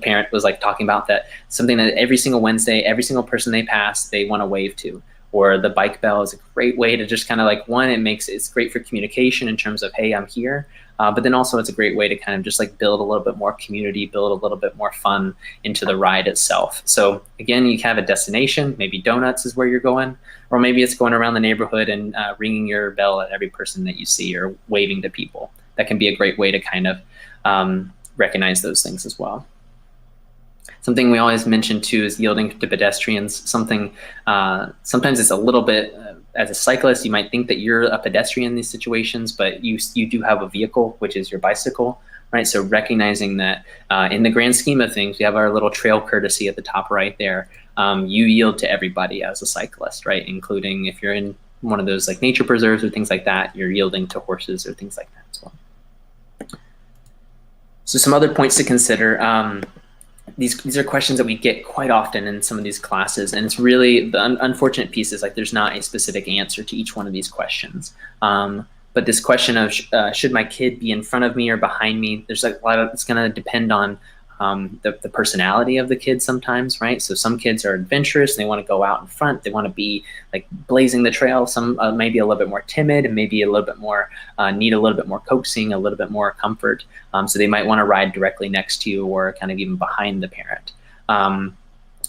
parent was like talking about, that something that every single Wednesday, every single person they pass, they want to wave to. Or the bike bell is a great way to just kind of like, one, it's great for communication in terms of, hey, I'm here. But then also it's a great way to kind of just like build a little bit more community, build a little bit more fun into the ride itself. So again, you have a destination, maybe donuts is where you're going, or maybe it's going around the neighborhood and ringing your bell at every person that you see or waving to people. That can be a great way to kind of recognize those things as well. Something we always mention too is yielding to pedestrians. Sometimes it's a little bit, as a cyclist, you might think that you're a pedestrian in these situations, but you do have a vehicle, which is your bicycle, right? So recognizing that in the grand scheme of things, we have our little trail courtesy at the top right there. You yield to everybody as a cyclist, right? Including if you're in one of those like nature preserves or things like that, you're yielding to horses or things like that as well. So some other points to consider. These are questions that we get quite often in some of these classes, and it's really the unfortunate piece is like there's not a specific answer to each one of these questions. But this question of should my kid be in front of me or behind me, there's like a lot of, it's going to depend on the personality of the kid sometimes, right? So some kids are adventurous and they want to go out in front, they want to be like blazing the trail. Some maybe a little bit more timid and maybe a little bit more need a little bit more coaxing, a little bit more comfort. So they might want to ride directly next to you or kind of even behind the parent.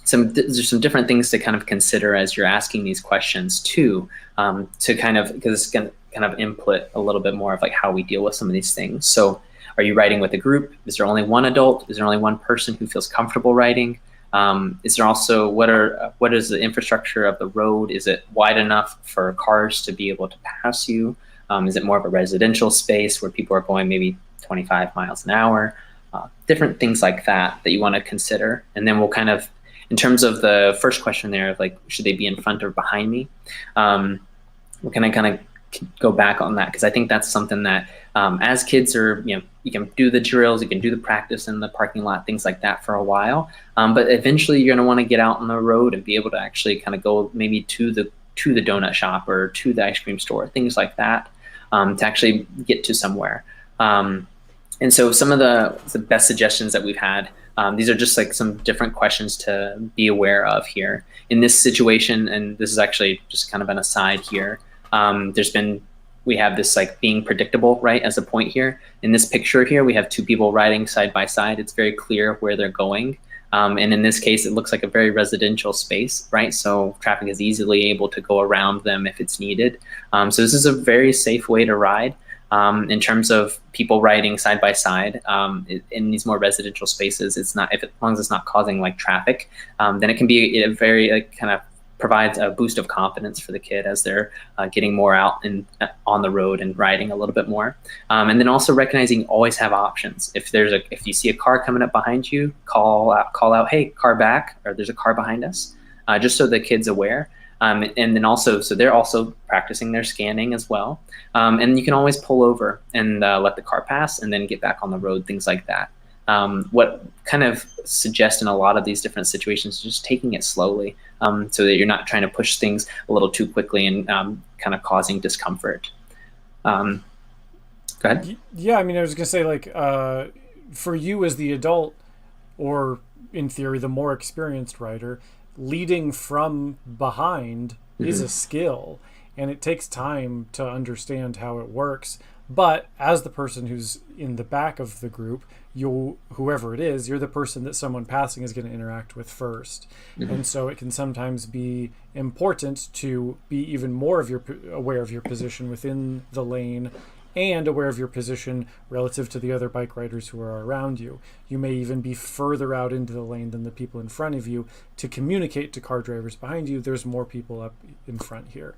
There's some different things to kind of consider as you're asking these questions too, to kind of, because it's going to kind of input a little bit more of like how we deal with some of these things. So are you riding with a group? Is there only one adult? Is there only one person who feels comfortable riding? Is there also, what is the infrastructure of the road? Is it wide enough for cars to be able to pass you? Is it more of a residential space where people are going maybe 25 miles an hour? Different things like that you want to consider. And then we'll kind of, in terms of the first question there of like, should they be in front or behind me? We're going to kind of go back on that, because I think that's something that as kids are, you can do the drills, you can do the practice in the parking lot, things like that for a while. But eventually you're going to want to get out on the road and be able to actually kind of go maybe to the donut shop or to the ice cream store, things like that, to actually get to somewhere. And so some of the best suggestions that we've had These are just like some different questions to be aware of here. In this situation, and this is actually just kind of an aside here, we have this like being predictable, right, as a point here. In this picture here, we have two people riding side by side. It's very clear where they're going. And in this case, it looks like a very residential space, right? So traffic is easily able to go around them if it's needed. So this is a very safe way to ride. In terms of people riding side by side in these more residential spaces, it's not, as long as it's not causing like traffic, then it can be a very like kind of provides a boost of confidence for the kid as they're getting more out and on the road and riding a little bit more. And then also recognizing you always have options. If you see a car coming up behind you, call out, hey, car back, or there's a car behind us, just so the kid's aware. And then also, so they're also practicing their scanning as well. And you can always pull over and let the car pass and then get back on the road, things like that. What kind of suggest in a lot of these different situations is just taking it slowly, so that you're not trying to push things a little too quickly and kind of causing discomfort. Go ahead. Yeah, I mean, I was going to say, like, for you as the adult, or in theory, the more experienced rider, leading from behind is a skill, and it takes time to understand how it works. But as the person who's in the back of the group, whoever it is, you're the person that someone passing is going to interact with first. And so it can sometimes be important to be even more aware of your position within the lane and aware of your position relative to the other bike riders who are around you. You may even be further out into the lane than the people in front of you to communicate to car drivers behind you, there's more people up in front here.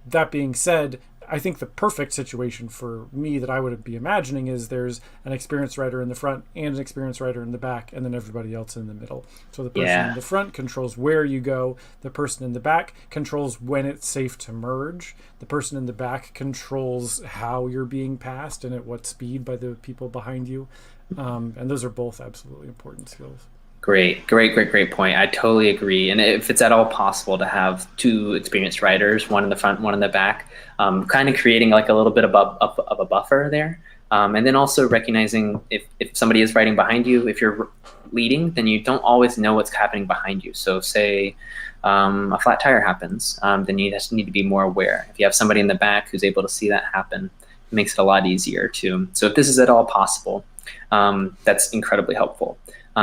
That being said, I think the perfect situation for me that I would be imagining is there's an experienced rider in the front and an experienced rider in the back, and then everybody else in the middle. So the person in the front controls where you go. The person in the back controls when it's safe to merge. The person in the back controls how you're being passed and at what speed by the people behind you. And those are both absolutely important skills. Great point. I totally agree. And if it's at all possible to have two experienced riders, one in the front, one in the back, kind of creating like a little bit of a buffer there. And then also recognizing if somebody is riding behind you, if you're leading, then you don't always know what's happening behind you. So say a flat tire happens, then you just need to be more aware. If you have somebody in the back who's able to see that happen, it makes it a lot easier too. So if this is at all possible, that's incredibly helpful.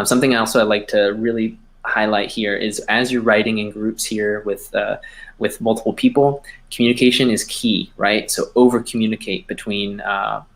Something else I'd like to really highlight here is as you're riding in groups here with multiple people, communication is key, right? So over communicate between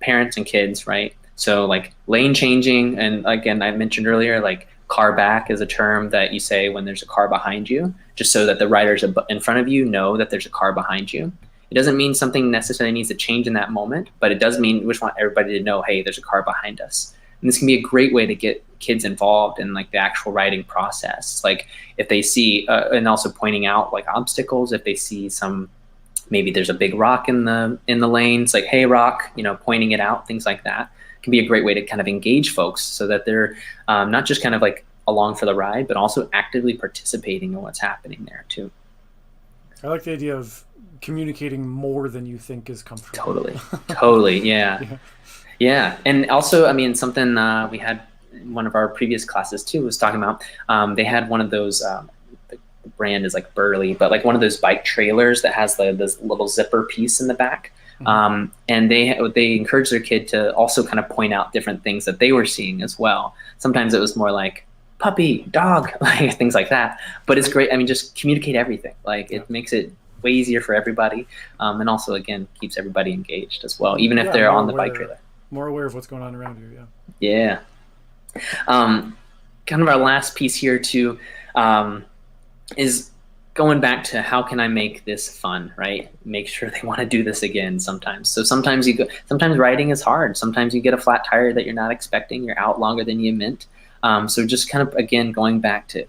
parents and kids, right? So like lane changing, and again, I mentioned earlier, like car back is a term that you say when there's a car behind you, just so that the riders in front of you know that there's a car behind you. It doesn't mean something necessarily needs to change in that moment, but it does mean we just want everybody to know, hey, there's a car behind us. And this can be a great way to get kids involved in like the actual riding process. Like if they see, and also pointing out like obstacles, if they see maybe there's a big rock in the lane, it's like, hey, rock, pointing it out, things like that can be a great way to kind of engage folks so that they're not just kind of like along for the ride, but also actively participating in what's happening there too. I like the idea of communicating more than you think is comfortable. Totally. Yeah. And also, I mean, something we had in one of our previous classes too was talking about, they had one of those, the brand is like Burley, but like one of those bike trailers that has this little zipper piece in the back. And they encouraged their kid to also kind of point out different things that they were seeing as well. Sometimes it was more like puppy, dog, like things like that. But it's great. I mean, just communicate everything. Like it makes it way easier for everybody. And also, again, keeps everybody engaged as well, even if they're on the bike trailer. More aware of what's going on around you, Yeah. Kind of our last piece here too is going back to how can I make this fun, right? Make sure they want to do this again sometimes. So sometimes riding is hard. Sometimes you get a flat tire that you're not expecting. You're out longer than you meant. So just kind of, again, comes back to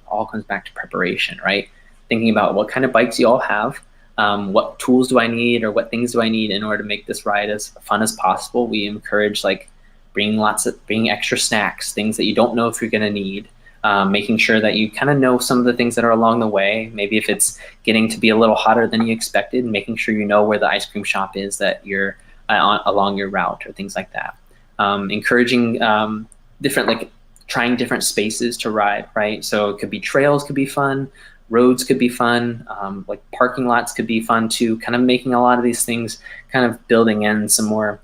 preparation, right? Thinking about what kind of bikes you all have. What tools do I need, or what things do I need in order to make this ride as fun as possible? We encourage like bringing extra snacks, things that you don't know if you're going to need, making sure that you kind of know some of the things that are along the way. Maybe if it's getting to be a little hotter than you expected, making sure you know where the ice cream shop is that you're along your route, or things like that. Encouraging different like trying different spaces to ride, right? So it could be trails could be fun, roads could be fun, like parking lots could be fun too, kind of making a lot of these things, kind of building in some more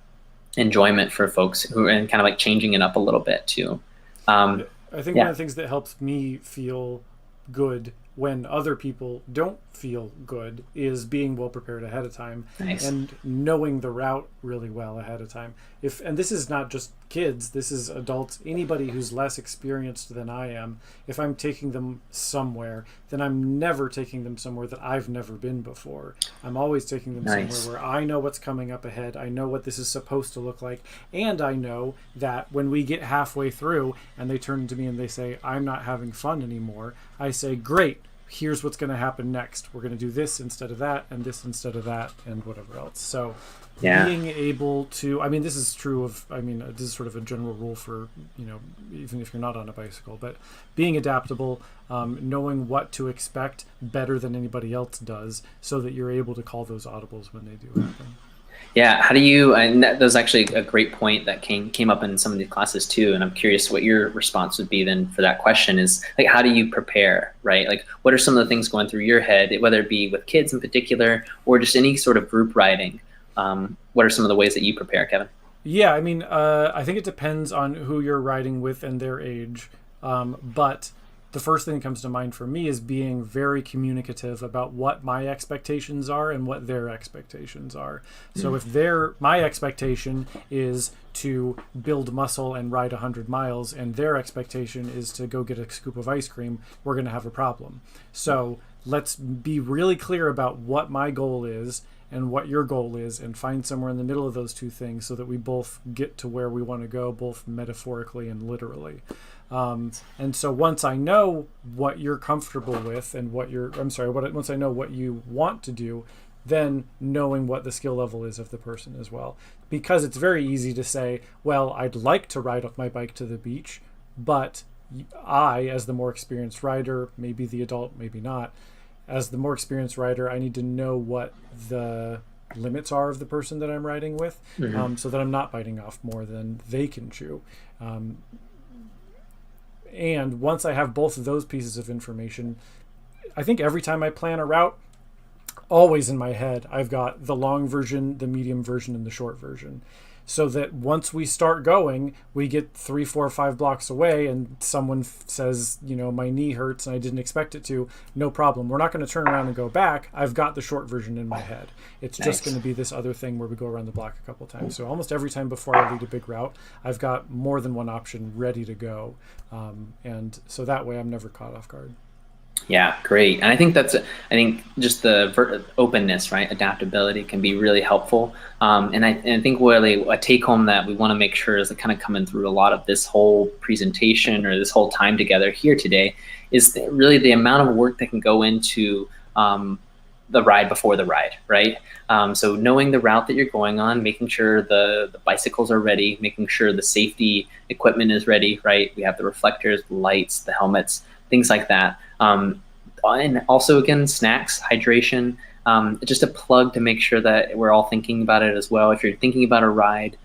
enjoyment for folks who, and kind of like changing it up a little bit too. I think one of the things that helps me feel good when other people don't feel good is being well prepared ahead of time. Nice. And knowing the route really well ahead of time. And this is not just kids, this is adults, anybody who's less experienced than I am. If I'm taking them somewhere, then I'm never taking them somewhere that I've never been before. I'm always taking them somewhere where I know what's coming up ahead. I know what this is supposed to look like. And I know that when we get halfway through and they turn to me and they say, I'm not having fun anymore, I say, great. Here's what's going to happen next. We're going to do this instead of that, and this instead of that, and whatever else. So being able to, this is true of, this is sort of a general rule for, even if you're not on a bicycle, but being adaptable, knowing what to expect better than anybody else does so that you're able to call those audibles when they do happen. Yeah, how do you, and that was actually a great point that came up in some of these classes too, and I'm curious what your response would be then for that question is, like, how do you prepare, right? Like, what are some of the things going through your head, whether it be with kids in particular, or just any sort of group riding? What are some of the ways that you prepare, Kevin? Yeah, I think it depends on who you're riding with and their age, but the first thing that comes to mind for me is being very communicative about what my expectations are and what their expectations are. So if my expectation is to build muscle and ride 100 miles and their expectation is to go get a scoop of ice cream, we're going to have a problem. So let's be really clear about what my goal is and what your goal is, and find somewhere in the middle of those two things so that we both get to where we want to go, both metaphorically and literally. And so once I know what you're comfortable with and once I know what you want to do, then knowing what the skill level is of the person as well. Because it's very easy to say, well, I'd like to ride my bike to the beach, but I, as the more experienced rider, maybe the adult, maybe not, as the more experienced rider, I need to know what the limits are of the person that I'm riding with, so that I'm not biting off more than they can chew. And once I have both of those pieces of information, I think every time I plan a route, always in my head, I've got the long version, the medium version, and the short version. So that once we start going, we get 3, 4, 5 blocks away and someone says, my knee hurts and I didn't expect it to, no problem. We're not going to turn around and go back. I've got the short version in my head. It's just going to be this other thing where we go around the block a couple times. So almost every time before I lead a big route, I've got more than one option ready to go. And so that way I'm never caught off guard. Yeah, great. And I think just the openness, right? Adaptability can be really helpful. And I think really a take home that we want to make sure is kind of coming through a lot of this whole presentation or this whole time together here today is really the amount of work that can go into the ride before the ride, right? So knowing the route that you're going on, making sure the bicycles are ready, making sure the safety equipment is ready, right? We have the reflectors, the lights, the helmets, things like that. And also, again, snacks, hydration, just a plug to make sure that we're all thinking about it as well. If you're thinking about a ride,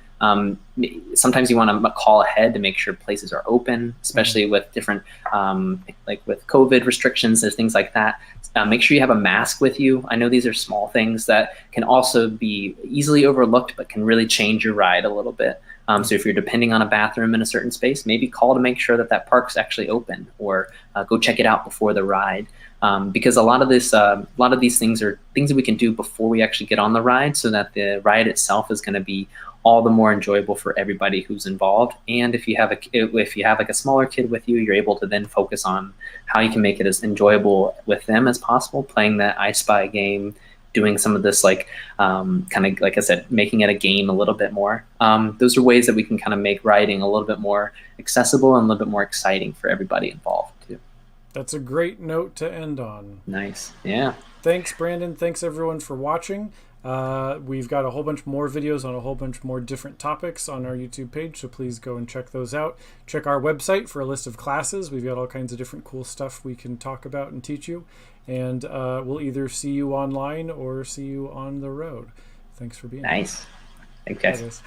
sometimes you want to call ahead to make sure places are open, especially with different, like with COVID restrictions, there's things like that. Make sure you have a mask with you. I know these are small things that can also be easily overlooked, but can really change your ride a little bit. So if you're depending on a bathroom in a certain space, maybe call to make sure that park's actually open, or go check it out before the ride. Because a lot of these things are things that we can do before we actually get on the ride, so that the ride itself is going to be all the more enjoyable for everybody who's involved. And if you have like a smaller kid with you, you're able to then focus on how you can make it as enjoyable with them as possible, playing that I Spy game, doing some of this kind of, like I said, making it a game a little bit more. Those are ways that we can kind of make riding a little bit more accessible and a little bit more exciting for everybody involved too. That's a great note to end on. Nice. Yeah. Thanks, Brandon. Thanks everyone for watching. We've got a whole bunch more videos on a whole bunch more different topics on our YouTube page, so please go and check those out. Check our website for a list of classes. We've got all kinds of different cool stuff we can talk about and teach you. And we'll either see you online or see you on the road. Thanks for being here. Nice. Thanks, guys.